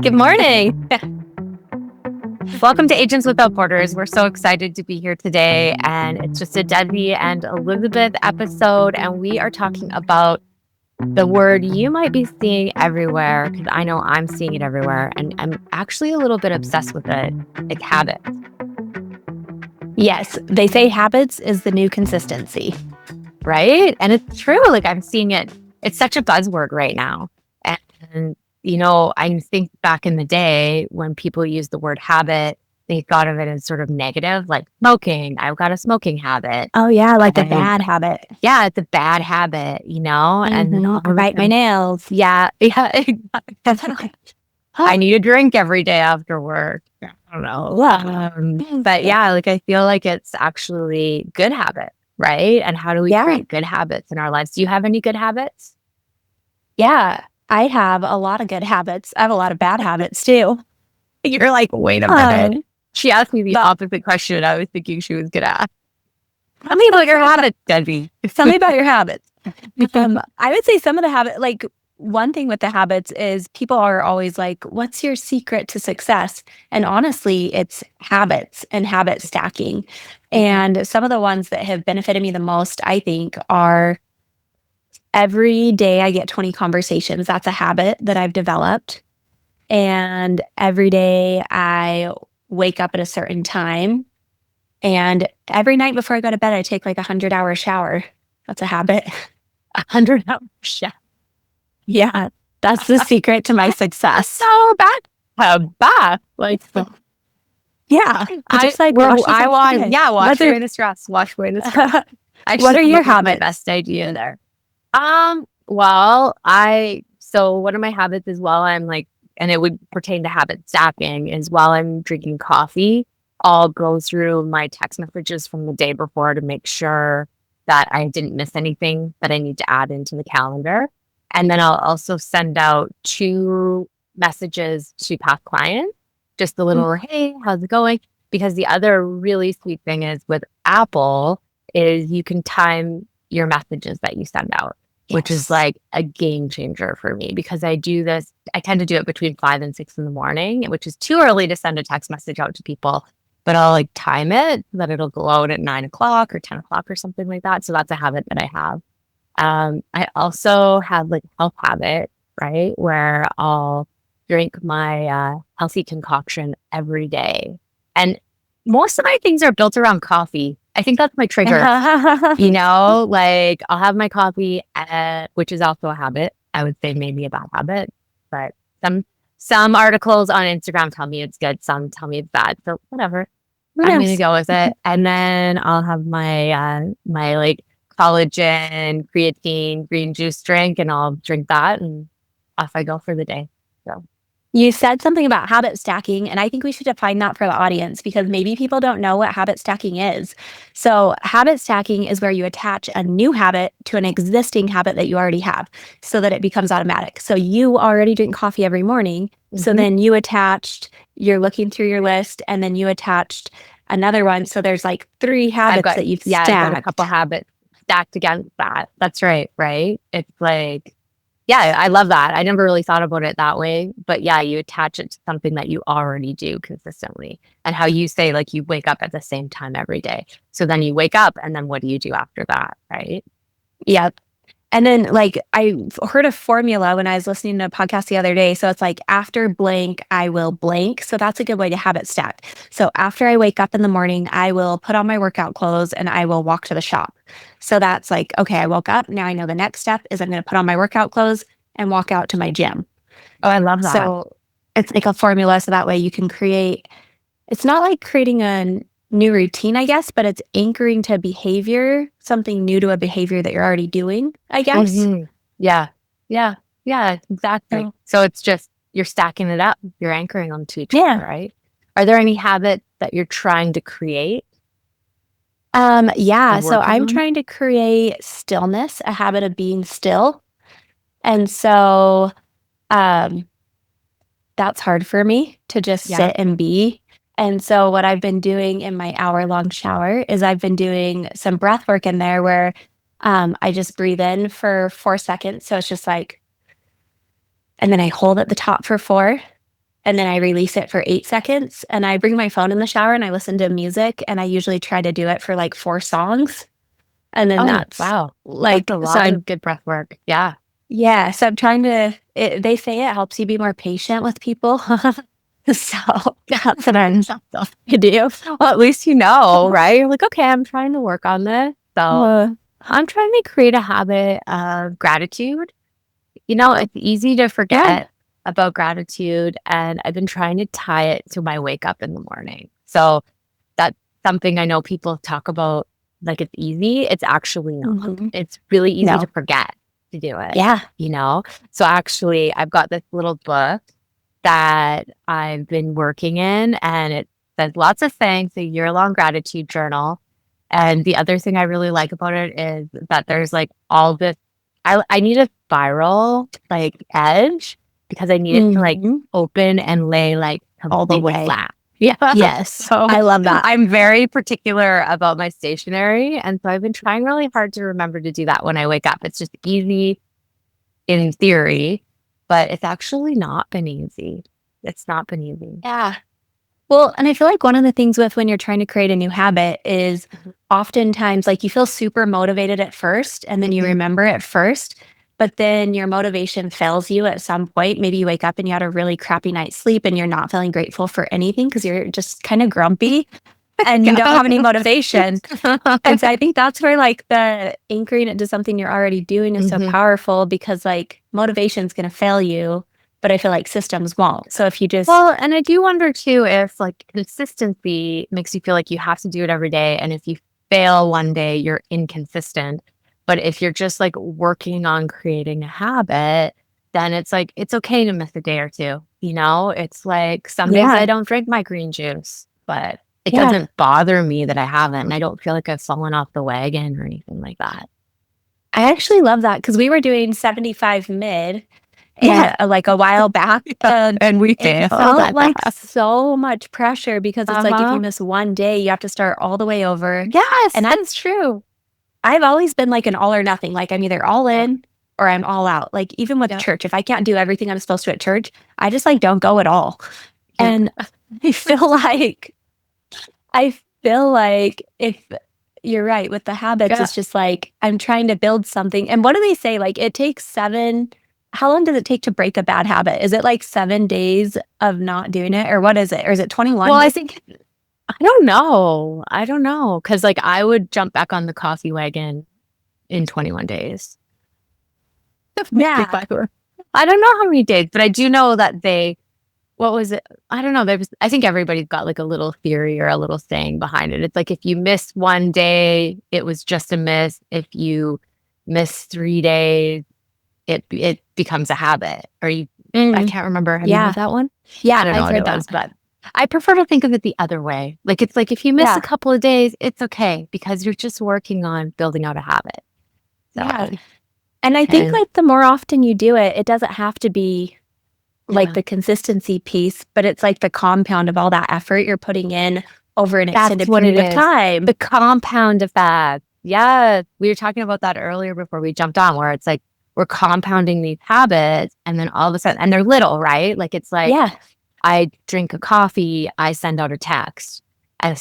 Good morning. Welcome to Agents Without Borders. We're so excited to be here today. And it's just a Desi and Elizabeth episode. And we are talking about the word you might be seeing everywhere, because I know I'm seeing it everywhere. And I'm actually a little bit obsessed with it, like habit. Yes, they say habits is the new consistency. Right? And it's true. Like I'm seeing it. It's such a buzzword right now. And I think back in the day when people used the word habit, they thought of it as sort of negative, like smoking. I've got a smoking habit. Oh yeah, like the And bad habit. yeah, it's a bad habit, and then all of I a bite my sudden, nails. yeah, exactly. I need a drink every day after work. I don't know. But yeah, like I feel like it's actually good habit, right? And how do we create good habits in our lives? Do you have any good habits? Yeah, I have a lot of good habits. I have a lot of bad habits too. You're like, wait a minute. She asked me the opposite question I was thinking she was gonna ask. Tell me about your habits, Debbie. Tell me about your habits. I would say some of the habits, like one thing with the habits is people are always like, what's your secret to success? And honestly, it's habits and habit stacking. And some of the ones that have benefited me the most, I think, are every day I get 20 conversations. That's a habit that I've developed. And every day I wake up at a certain time. And every night before I go to bed, I take like 100-hour shower. That's a habit. 100-hour shower. Yeah, that's the secret to my success. So bad. A bath. Like, yeah. wash away the stress. Wash away the stress. What are your habits? My best idea there. So one of my habits is and it would pertain to habit stacking, is while I'm drinking coffee, I'll go through my text messages from the day before to make sure that I didn't miss anything that I need to add into the calendar. And then I'll also send out 2 messages to past clients, just a little, hey, how's it going? Because the other really sweet thing is with Apple is you can time your messages that you send out, which is like a game changer for me, because I tend to do it between 5 and 6 in the morning, which is too early to send a text message out to people, but I'll like time it so that it'll go out at 9 o'clock or 10 o'clock or something like that. So that's a habit that I have. I also have like health habit, right? Where I'll drink my healthy concoction every day. And most of my things are built around coffee. I think that's my trigger. Like I'll have my coffee, which is also a habit. I would say maybe a bad habit, but some articles on Instagram tell me it's good. Some tell me it's bad. So whatever, I'm going to go with it. And then I'll have my my like collagen, creatine, green juice drink, and I'll drink that, and off I go for the day. So. You said something about habit stacking, and I think we should define that for the audience because maybe people don't know what habit stacking is. So habit stacking is where you attach a new habit to an existing habit that you already have so that it becomes automatic. So you already drink coffee every morning. So then you're looking through your list, and then you attached another one. So there's like 3 habits that you've stacked. Yeah, I've got a couple habits stacked against that. That's right. It's like, yeah, I love that. I never really thought about it that way. But yeah, you attach it to something that you already do consistently. And how you say, like, you wake up at the same time every day. So then you wake up, and then what do you do after that, right? Yep. And then like I heard a formula when I was listening to a podcast the other day. So it's like after blank, I will blank. So that's a good way to habit stack. So after I wake up in the morning, I will put on my workout clothes and I will walk to the shop. So that's like, okay, I woke up. Now I know the next step is I'm going to put on my workout clothes and walk out to my gym. Oh, I love that. So it's like a formula. So that way you can it's not like creating a new routine, I guess, but it's anchoring to behavior, something new to a behavior that you're already doing, I guess. Yeah, exactly. So it's just, you're stacking it up. You're anchoring them to each other, right? Are there any habits that you're trying to create? Yeah. So I'm trying to create stillness, a habit of being still. And so that's hard for me to just sit and be. And so what I've been doing in my hour-long shower is I've been doing some breath work in there where I just breathe in for 4 seconds. So it's just like, and then I hold at the top for 4, and then I release it for 8 seconds. And I bring my phone in the shower and I listen to music. And I usually try to do it for like 4 songs. And then Oh, that's wow. like, That's a so lot I'm, of good breath work. Yeah. yeah. So I'm trying to, they say it helps you be more patient with people. So that's what I'm to do. Well, at least you know, right? You're like, okay, I'm trying to work on this. So Uh, I'm trying to create a habit of gratitude. You know, it's easy to yeah. forget about gratitude, and I've been trying to tie it to my wake up in the morning. So that's something I know people talk about like it's easy. It's actually not. Mhm. It's really easy to No. forget to do it, Yeah. you know? So actually, I've got this little book that I've been working in, and it says lots of things, a year-long gratitude journal. And the other thing I really like about it is that there's like all this. I need a spiral like edge because I need it to like Mhm. open and lay like All the completely way. flat. Yeah. Yes. So I love that. I'm very particular about my stationery. And so I've been trying really hard to remember to do that when I wake up. It's just easy in theory, but it's actually not been easy. It's not been easy. Yeah. Well, and I feel like one of the things with when you're trying to create a new habit is Mhm. oftentimes like you feel super motivated at first and then you Mhm. remember at first, but then your motivation fails you at some point. Maybe you wake up and you had a really crappy night's sleep and you're not feeling grateful for anything because you're just kind of grumpy and you don't have any motivation. And so I think that's where like the anchoring it to something you're already doing is so Mhm. powerful because like motivation's going to fail you, but I feel like systems won't. So if you just, Well, and I do wonder too if like consistency makes you feel like you have to do it every day. And if you fail one day, you're inconsistent. But if you're just like working on creating a habit, then it's like it's okay to miss a day or two. You know, it's like some days I yeah, don't drink my green juice, but it yeah, doesn't bother me that I haven't. And I don't feel like I've fallen off the wagon or anything like that. I actually love that because we were doing 75 mid Yeah. and like a while back, and And we it failed felt at like that. so much pressure because it's like if you Uh-huh. miss one day, you have to start all the way over. Yes, And that's true. I've always been like an all or nothing. Like I'm either all in or I'm all out. Like even with Yeah. church, if I can't do everything I'm supposed to at church, I just like don't go at all. Yeah. And I feel like I feel like if you're right with the habits, Yeah. it's just like I'm trying to build something. And what do they say? Like it takes how long does it take to break a bad habit? Is it like 7 days of not doing it? Or what is it? Or is it 21 Well, I days? think I don't know. I don't know because like I would jump back on the coffee wagon in 21 days. If Yeah. I were, I don't know how many days, but I do know that they. What was it? I don't know. There was. I think everybody's got like a little theory or a little saying behind it. It's like if you miss one day, it was just a miss. If you miss 3 days, it becomes a habit. Or you, I Mm, can't remember. Have you heard yeah. that one? I Yeah. don't know I've what heard it that. was, but I prefer to think of it the other way. Like it's like if you miss a Yeah. couple of days, it's okay because you're just working on building out a habit. Yeah. So, And I think and like the more often you do it, it doesn't have to be like yeah, the consistency piece, but it's like the compound of all that effort you're putting in over an that's extended what it period of is. time. The compound effect. Yeah, we were talking about that earlier before we jumped on, where it's like we're compounding these habits, and then all of a sudden, and they're little, right? Like it's like Yeah. I drink a coffee, I send out a text, Yeah.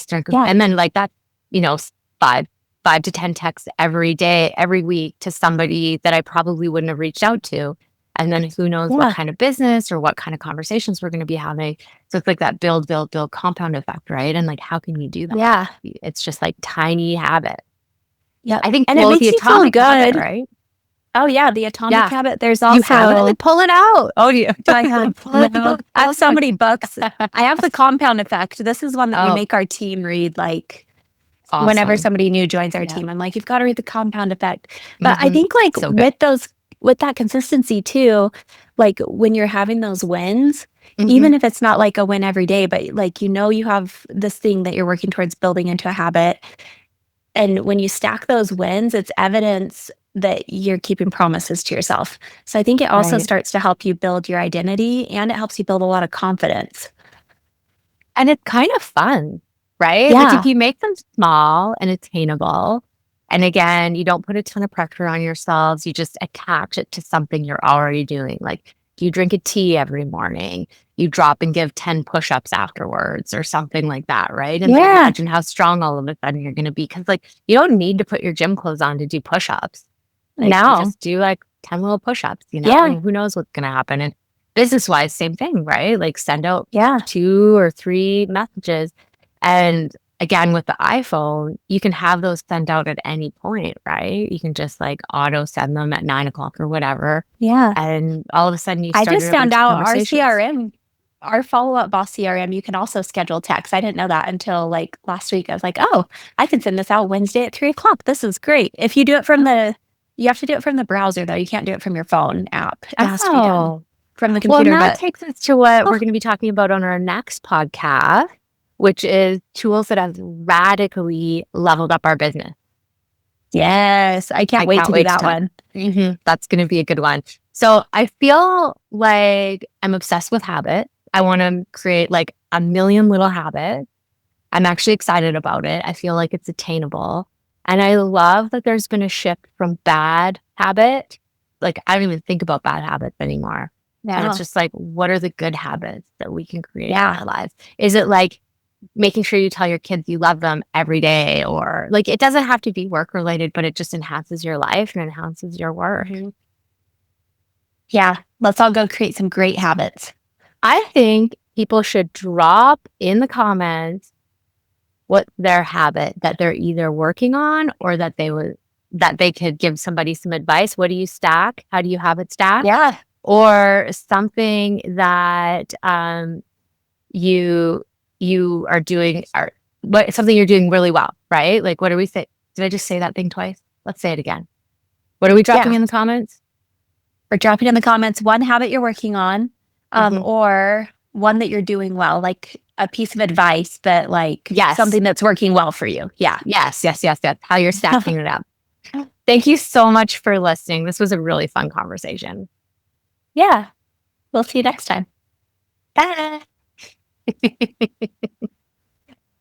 and then like that, you know, five, 5 to 10 texts every day, every week to somebody that I probably wouldn't have reached out to. And then who knows what Yeah. kind of business or what kind of conversations we're going to be having. So it's like that build, build, build compound effect, right? And like, how can you do that? Yeah. It's just like tiny habit. Yep. I think, And it well, it's makes the you feel atomic habit, good. right? Oh yeah, the atomic Yeah. habit. There's You have it? also Like, pull it out. Oh, do you? do I have Pull it no, out. I have so many books. I have the compound effect. This is one that we Oh, make our team read like whenever awesome. somebody new joins our Yeah. team. I'm like, you've got to read the compound effect. But I Hmm. think like So good. with that consistency too, like when you're having those wins, Hmm. even if it's not like a win every day, but like you have this thing that you're working towards building into a habit. And when you stack those wins, it's evidence that you're keeping promises to yourself. So I think it also Right. starts to help you build your identity and it helps you build a lot of confidence. And it's kind of fun, right? Like if Yeah. you make them small and attainable, and again, you don't put a ton of pressure on yourselves, you just attach it to something you're already doing. Like you drink a tea every morning, you drop and give 10 push-ups afterwards or something like that, right? And then Yeah. imagine how strong all of a sudden you're going to be. Because like you don't need to put your gym clothes on to do push-ups. Like you No. just do like 10 little push-ups, Yeah. and who knows what's going to happen. And business-wise, same thing, right? Like send out Yeah. 2 or 3 messages. And again, with the iPhone, you can have those sent out at any point, right? You can just like auto send them at 9 o'clock or whatever. Yeah. And all of a sudden you I started just a found bunch of out our conversations. CRM, our follow-up boss CRM, you can also schedule text. I didn't know that until like last week. I was like, oh, I can send this out Wednesday at 3 o'clock. This is great. If you do it from you have to do it from the browser though. You can't do it from your phone app. It has to be done from the Well, computer. and that But takes us to what we're going to be talking about on our next podcast, which is tools that have radically leveled up our business. yes, I can't wait to do that one. That's going to be a good one. So I feel like I'm obsessed with habit. I want to create like a million little habits. I'm actually excited about it. I feel like it's attainable. And I love that there's been a shift from bad habit. Like I don't even think about bad habits anymore. And it's just like, what are the good habits that we can create in our lives? Is it like making sure you tell your kids you love them every day, or like it doesn't have to be work related, but it just enhances your life and enhances your work. Yeah, let's all go create some great habits. I think people should drop in the comments what their habit that they're either working on or that they could give somebody some advice. What do you stack? How do you habit stack? Yeah. Or something that you are doing, or something you're doing really well, right? Like, what do we say? Did I just say that thing twice? Let's say it again. What are we dropping in the comments? We're dropping in the comments one habit you're working on, or one that you're doing well, like a piece of advice that like something that's working well for you. Yeah. Yes. How you're stacking it up. Thank you so much for listening. This was a really fun conversation. Yeah. We'll see you next time. Bye.